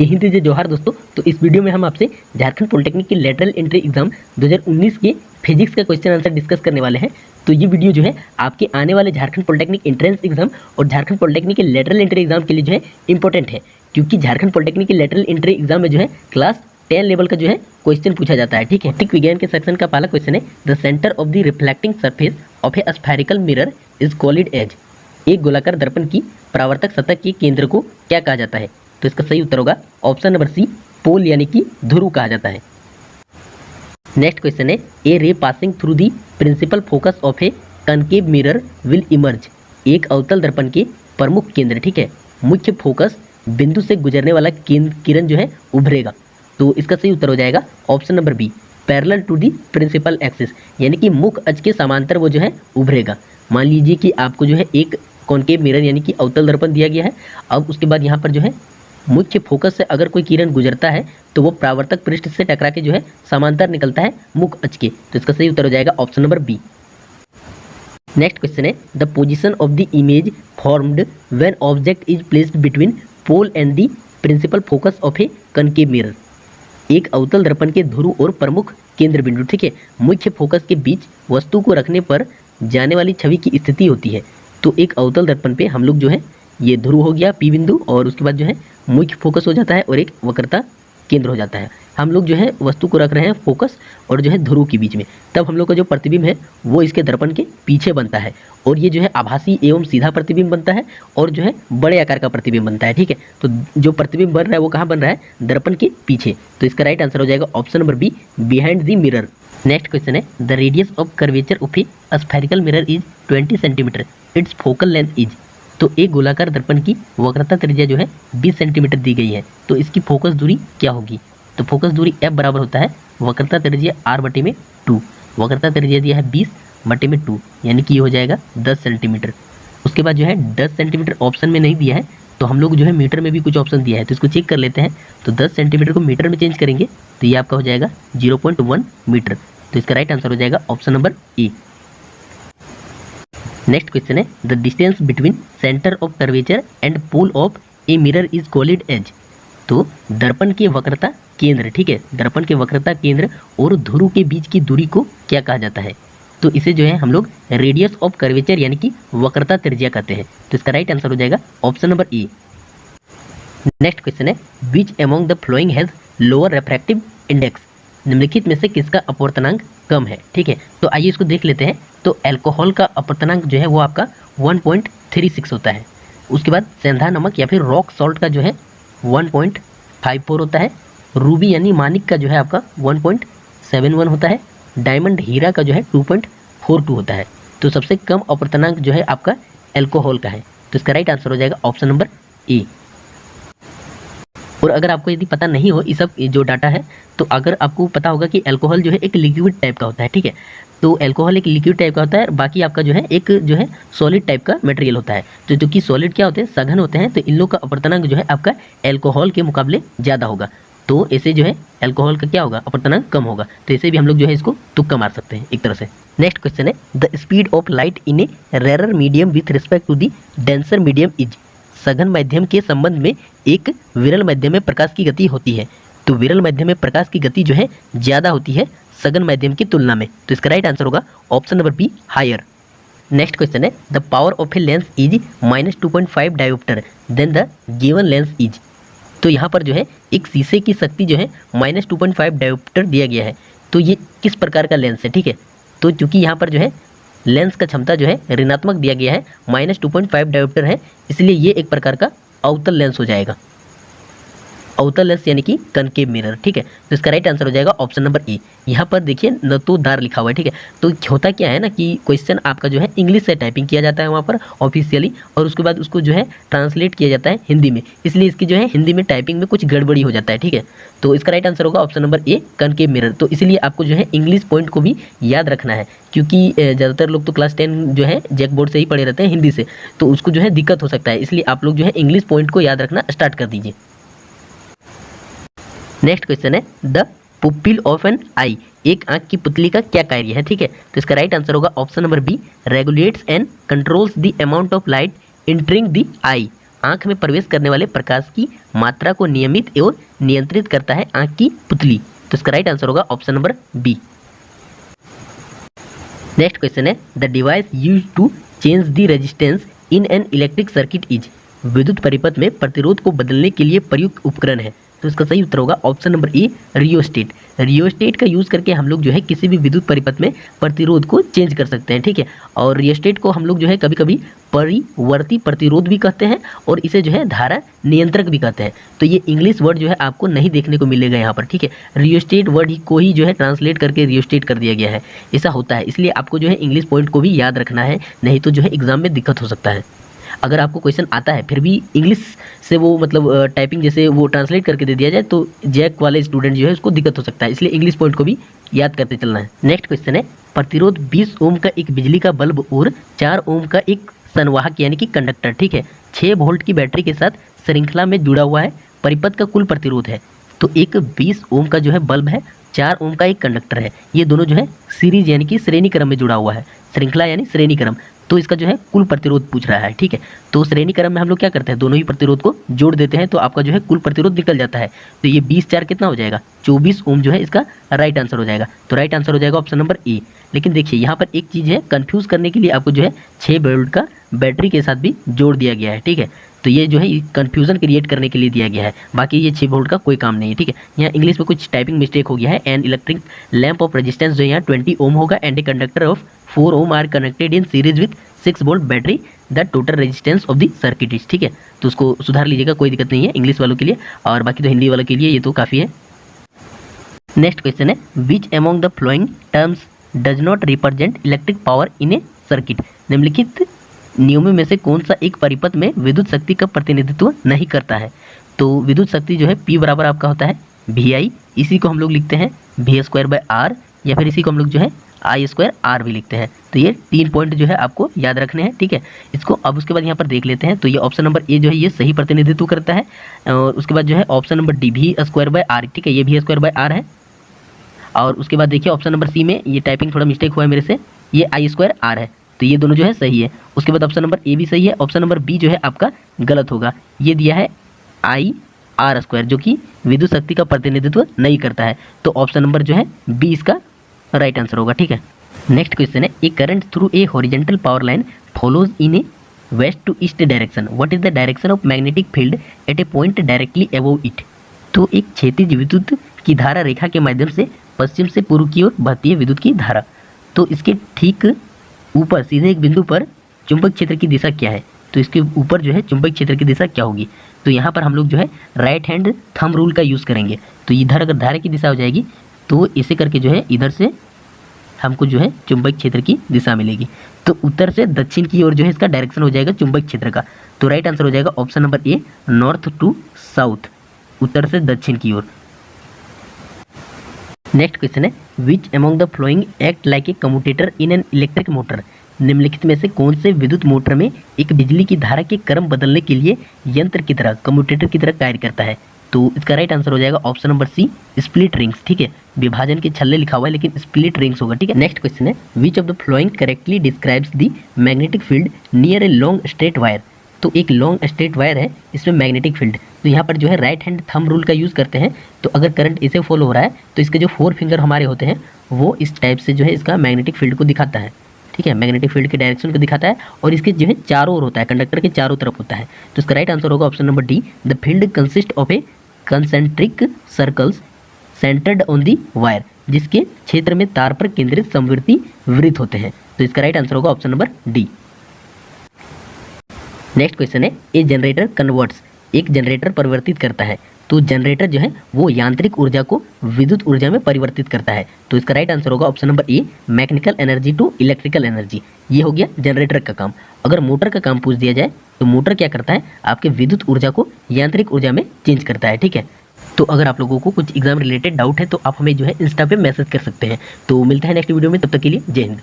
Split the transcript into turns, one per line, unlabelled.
हिंद जय जोहार दोस्तों। तो इस वीडियो में हम आपसे झारखंड पॉलिटेक्निक की लेटरल एंट्री एग्जाम 2019 के फिजिक्स का क्वेश्चन आंसर डिस्कस करने वाले हैं। तो ये वीडियो जो है आपके आने वाले झारखंड पॉलिटेक्निक एंट्रेंस एग्जाम और झारखंड पॉलिटेक्निक के लेटरल एंट्री एग्जाम के लिए जो है इंपॉर्टेंट है, क्योंकि झारखंड पॉलिटेक्निक की लेटरल एंट्री एग्जाम में जो है क्लास 10 लेवल का जो है क्वेश्चन पूछा जाता है। ठीक है, भौतिक विज्ञान के सेक्शन का पहला क्वेश्चन है, the centre of the reflecting surface of a spherical mirror is called as. एक गोलाकार दर्पण की परावर्तक सतह के केंद्र को क्या कहा जाता है? तो इसका सही उत्तर होगा ऑप्शन नंबर सी, पोल यानी कि ध्रुव कहा जाता है। नेक्स्ट क्वेश्चन है, a ray passing through the principal focus of a concave mirror will emerge. एक अवतल दर्पण के प्रमुख केंद्र, ठीक है, मुख्य फोकस बिंदु से गुजरने वाला किरण जो है उभरेगा। तो इसका सही उत्तर हो जाएगा option number B, parallel to the principal axis, यानी कि मुख्य अक्ष के समांतर वो जो है उभरेगा। मान लीजिए कि आपको जो है एक कॉनकेव मिरर यानी कि अवतल दर्पण दिया गया है। अब उसके बाद यहाँ पर जो है मुख्य फोकस से अगर कोई किरण गुजरता है तो वो परावर्तक पृष्ठ से टकरा के जो है समांतर निकलता है मुख्य अक्ष के। तो इसका सही उत्तर हो जाएगा option number B. Next question है, the position of the image formed when object is placed between pole and the principal focus of a concave mirror. एक अवतल दर्पण के ध्रुव और प्रमुख केंद्र बिंदु, ठीक है, मुख्य फोकस के बीच वस्तु को रखने पर जाने वाली छवि की स्थिति होती है। तो एक अवतल दर्पण पे हम लोग जो है ये ध्रुव हो गया पी बिंदु, और उसके बाद जो है मुख्य फोकस हो जाता है और एक वक्रता केंद्र हो जाता है। हम लोग जो है वस्तु को रख रहे हैं फोकस और जो है ध्रुव के बीच में, तब हम लोग का जो प्रतिबिंब है वो इसके दर्पण के पीछे बनता है, और ये जो है आभासी एवं सीधा प्रतिबिंब बनता है और जो है बड़े आकार का प्रतिबिंब बनता है। ठीक है, तो जो प्रतिबिंब बन रहा है वो कहाँ बन रहा है? दर्पण के पीछे। तो इसका राइट आंसर हो जाएगा option number B, behind the mirror. Next question है, the radius of curvature of a spherical mirror is 20 centimetre, its focal length is. तो एक गोलाकार दर्पण की वक्रता त्रिज्या जो है 20 सेंटीमीटर दी गई है, तो इसकी फोकस दूरी क्या होगी? तो फोकस दूरी F बराबर होता है वक्रता त्रिज्या R/2। वक्रता त्रिज्या दिया है 20/2, यानी कि ये हो जाएगा 10 सेंटीमीटर। उसके बाद जो है 10 सेंटीमीटर ऑप्शन में नहीं दिया है, तो हम लोग जो है मीटर में भी कुछ ऑप्शन दिया है, तो इसको चेक कर लेते हैं। तो 10 सेंटीमीटर को मीटर में चेंज करेंगे तो ये आपका हो जाएगा 0.1 मीटर। तो इसका राइट आंसर हो जाएगा option number A. Next question है, the distance between centre of curvature and pole of a mirror is called as. तो दर्पण के वक्रता केंद्र, ठीक है, दर्पण के वक्रता केंद्र और ध्रुव के बीच की दूरी को क्या कहा जाता है? तो इसे जो है हम लोग रेडियस ऑफ कर्वेचर यानी कि वक्रता त्रिज्या कहते हैं। तो इसका राइट आंसर हो जाएगा option number A. Next question है, which among the following has lower refractive index. निम्नलिखित में से किसका अपवर्तनांक कम है? ठीक है, तो आइए इसको देख लेते हैं। तो अल्कोहल का अपवर्तनांक जो है वो आपका 1.36 होता है। उसके बाद सेंधा नमक या फिर रॉक सॉल्ट का जो है 1.54 होता है। रूबी यानी मानिक का जो है आपका 1.71 होता है। डायमंड हीरा का जो है 2.42 होता है। तो सबसे कम अपवर्तनांक जो है आपका अल्कोहल का है। तो इसका राइट आंसर हो जाएगा ऑप्शन नंबर ए। और अगर आपको यदि पता नहीं हो ये सब जो डाटा है, तो अगर आपको पता होगा कि अल्कोहल जो है एक लिक्विड टाइप का होता है, ठीक है, तो अल्कोहल एक लिक्विड टाइप का होता है, बाकी आपका जो है एक जो है सॉलिड टाइप का मटेरियल होता है। तो जो कि सॉलिड क्या होते हैं? सघन होते हैं। तो इन लोग का अपवर्तनांक जो है आपका अल्कोहल के मुकाबले ज़्यादा होगा। तो ऐसे जो है अल्कोहल का क्या होगा? अपवर्तनांक कम होगा। तो ऐसे भी हम लोग जो है इसको तुक्का मार सकते हैं एक तरह से। नेक्स्ट क्वेश्चन है, the speed of light in a rare medium with respect to the denser medium is. सघन माध्यम के संबंध में एक विरल माध्यम में प्रकाश की गति होती है। तो विरल माध्यम में प्रकाश की गति जो है ज़्यादा होती है सघन माध्यम की तुलना में। तो इसका राइट आंसर होगा option number B, higher. Next question है, the power of a lens is -2.5 dioptre then the given lens is. तो यहाँ पर जो है एक शीशे की शक्ति जो है -2.5 डायोप्टर दिया गया है। तो ये किस प्रकार का लेंस है? ठीक है, तो चूंकि यहाँ पर जो है लेंस का क्षमता जो है ऋणात्मक दिया गया है, -2.5 डायोप्टर है, इसलिए ये एक प्रकार का अवतल लेंस हो जाएगा। अवतल लेंस यानी कि कनकेव मिरर। ठीक है, तो इसका राइट आंसर हो जाएगा ऑप्शन नंबर ए। यहाँ पर देखिए नतोदार लिखा हुआ है। ठीक है, तो होता क्या है ना कि क्वेश्चन आपका जो है इंग्लिश से टाइपिंग किया जाता है वहाँ पर ऑफिशियली, और उसके बाद उसको जो है ट्रांसलेट किया जाता है हिंदी में, इसलिए इसकी जो है हिंदी में टाइपिंग में कुछ गड़बड़ी हो जाता है। ठीक है, तो इसका राइट आंसर होगा ऑप्शन नंबर ए, कनकेव मिरर। तो इसलिए आपको जो है इंग्लिश पॉइंट को भी याद रखना है, क्योंकि ज़्यादातर लोग तो क्लास 10 जो है जैक बोर्ड से ही पढ़े रहते हैं हिंदी से, तो उसको जो है दिक्कत हो सकता है, इसलिए आप लोग जो है इंग्लिश पॉइंट को याद रखना स्टार्ट कर दीजिए। नेक्स्ट क्वेश्चन है, द पुपिल ऑफ एन आई। एक आंख की पुतली का क्या कार्य है? ठीक है, तो इसका राइट आंसर होगा option number B, regulates and controls the amount of light entering the eye आंख में प्रवेश करने वाले प्रकाश की मात्रा को नियमित एवं नियंत्रित करता है आंख की पुतली। तो इसका राइट आंसर होगा option number B. Next question है the device use to change the resistance in an electric circuit is. विद्युत परिपथ में प्रतिरोध को बदलने के लिए प्रयुक्त उपकरण है। तो इसका सही उत्तर होगा ऑप्शन नंबर ए रियोस्टेट। रियोस्टेट का यूज़ करके हम लोग जो है किसी भी विद्युत परिपथ में प्रतिरोध को चेंज कर सकते हैं, ठीक है। और रियोस्टेट को हम लोग जो है कभी कभी परिवर्ती प्रतिरोध भी कहते हैं और इसे जो है धारा नियंत्रक भी कहते हैं। तो ये इंग्लिश वर्ड जो है आपको नहीं देखने को मिलेगा यहाँ पर, ठीक है। रियोस्टेट वर्ड को ही जो है ट्रांसलेट करके रियोस्टेट कर दिया गया है, ऐसा होता है। इसलिए आपको जो है इंग्लिश पॉइंट को भी याद रखना है, नहीं तो जो है एग्जाम में दिक्कत हो सकता है। अगर आपको क्वेश्चन आता है फिर भी इंग्लिश से वो मतलब टाइपिंग जैसे वो ट्रांसलेट करके दे दिया जाए तो जैक वाले स्टूडेंट जो है उसको दिक्कत हो सकता है, इसलिए इंग्लिश पॉइंट को भी याद करते चलना है। नेक्स्ट क्वेश्चन है प्रतिरोध 20 ओम का एक बिजली का बल्ब और 4 ओम का एक संवाहक यानी कि कंडक्टर, ठीक है, 6 वोल्ट की बैटरी के साथ श्रृंखला में जुड़ा हुआ है। परिपथ का कुल प्रतिरोध है। तो एक 20 ओम का जो है बल्ब है, 4 ओम का एक कंडक्टर है, ये दोनों जो है सीरीज यानी कि श्रेणी क्रम में जुड़ा हुआ है। श्रृंखला यानी श्रेणी क्रम, तो इसका जो है कुल प्रतिरोध पूछ रहा है, ठीक है। तो श्रेणी क्रम में हम लोग क्या करते हैं, दोनों ही प्रतिरोध को जोड़ देते हैं तो आपका जो है कुल प्रतिरोध निकल जाता है। तो ये 20 4 कितना हो जाएगा, 24 ओम जो है इसका राइट आंसर हो जाएगा। तो राइट आंसर हो जाएगा ऑप्शन नंबर ए। लेकिन देखिए यहाँ पर एक चीज़ है, कंफ्यूज करने के लिए आपको जो है 6 वोल्ट का बैटरी के साथ भी जोड़ दिया गया है, ठीक है। तो ये जो है कंफ्यूजन क्रिएट करने के लिए दिया गया है, बाकी ये 6 वोल्ट का कोई काम नहीं है, ठीक है। यहाँ इंग्लिश में कुछ टाइपिंग मिस्टेक हो गया है। An electric lamp of resistance जो यहाँ 20 ओम होगा and a conductor of 4 ohm are connected in series with 6 volt battery the total resistance of the circuit is, ठीक है। तो उसको सुधार लीजिएगा, कोई दिक्कत नहीं है इंग्लिश वालों के लिए, और बाकी तो हिंदी वालों के लिए ये तो काफ़ी है। नेक्स्ट क्वेश्चन है which among the flowing terms does not represent electric power in A circuit. निम्नलिखित नियमों में से कौन सा एक परिपथ में विद्युत शक्ति का प्रतिनिधित्व नहीं करता है। तो विद्युत शक्ति जो है P बराबर आपका होता है VI, इसी को हम लोग लिखते हैं V²/R, या फिर इसी को हम लोग जो है I²R भी लिखते हैं। तो ये 3 पॉइंट जो है आपको याद रखने हैं, ठीक है। इसको अब उसके बाद यहाँ पर देख लेते हैं। तो ये ऑप्शन नंबर ए जो है ये सही प्रतिनिधित्व करता है, और उसके बाद जो है ऑप्शन नंबर डी V²/R, ठीक है, ये V²/R है। और उसके बाद देखिए ऑप्शन नंबर सी में ये टाइपिंग थोड़ा मिस्टेक हुआ है मेरे से, ये I²R है। तो ये दोनों जो है सही है। उसके बाद ऑप्शन नंबर ए भी सही है, ऑप्शन नंबर बी जो है आपका गलत होगा, ये दिया है IR² जो कि विद्युत शक्ति का प्रतिनिधित्व नहीं करता है। तो ऑप्शन नंबर जो है बी इसका राइट आंसर होगा, ठीक है। नेक्स्ट क्वेश्चन है a current through a horizontal power line follows in a west to east direction, what is the direction of magnetic field at a point directly above it. तो एक क्षैतिज विद्युत की धारा रेखा के माध्यम से पश्चिम से पूर्व की ओर बहती है विद्युत की धारा। तो इसके ठीक ऊपर सीधे एक बिंदु पर चुंबक क्षेत्र की दिशा क्या है। तो इसके ऊपर जो है चुंबक क्षेत्र की दिशा क्या होगी। तो यहाँ पर हम लोग जो है राइट हैंड थंब रूल का यूज़ करेंगे। तो इधर अगर धारा की दिशा हो जाएगी तो इसे करके जो है इधर से हमको जो है चुंबक क्षेत्र की दिशा मिलेगी। तो उत्तर से दक्षिण की ओर जो है इसका डायरेक्शन हो जाएगा चुंबक क्षेत्र का। तो राइट आंसर हो जाएगा option number A north to south, उत्तर से दक्षिण की ओर। नेक्स्ट क्वेश्चन है which among the following act like a commutator in an electric motor. निम्नलिखित में से कौन से विद्युत मोटर में एक बिजली की धारा के क्रम बदलने के लिए यंत्र की तरह कम्यूटेटर की तरह कार्य करता है। तो इसका राइट आंसर हो जाएगा option number C split rings, ठीक है। विभाजन के छल्ले लिखा हुआ है लेकिन स्प्लिट रिंग्स होगा, ठीक है। नेक्स्ट क्वेश्चन है which of the flowing correctly describes the magnetic field near a long straight wire. तो एक लॉन्ग स्ट्रेट वायर है, इसमें मैग्नेटिक फील्ड, तो यहाँ पर जो है राइट हैंड थंब रूल का यूज़ करते हैं। तो अगर करंट इसे फॉलो हो रहा है तो इसके जो 4 फिंगर हमारे होते हैं वो इस टाइप से जो है इसका मैग्नेटिक फील्ड को दिखाता है, ठीक है, मैग्नेटिक फील्ड के डायरेक्शन को दिखाता है। और इसके जो है चारों ओर होता है, कंडक्टर के चारों तरफ होता है। तो इसका राइट आंसर होगा option number D the field consist of A concentric circles centred on the wire, जिसके क्षेत्र में तार पर केंद्रित समवर्ती वृत्त होते हैं। तो इसका राइट आंसर होगा option number D. Next question है ए जनरेटर कन्वर्ट्स, एक जनरेटर परिवर्तित करता है। तो जनरेटर जो है वो यांत्रिक ऊर्जा को विद्युत ऊर्जा में परिवर्तित करता है। तो इसका राइट आंसर होगा option number A mechanical energy to electrical energy. ये हो गया जनरेटर का काम। अगर मोटर का काम पूछ दिया जाए तो मोटर क्या करता है, आपके विद्युत ऊर्जा को यांत्रिक ऊर्जा में चेंज करता है, ठीक है। तो अगर आप लोगों को कुछ एग्जाम रिलेटेड डाउट है तो आप हमें जो है इंस्टा पे मैसेज कर सकते हैं। तो मिलते हैं नेक्स्ट वीडियो में, तब तक के लिए जय हिंद।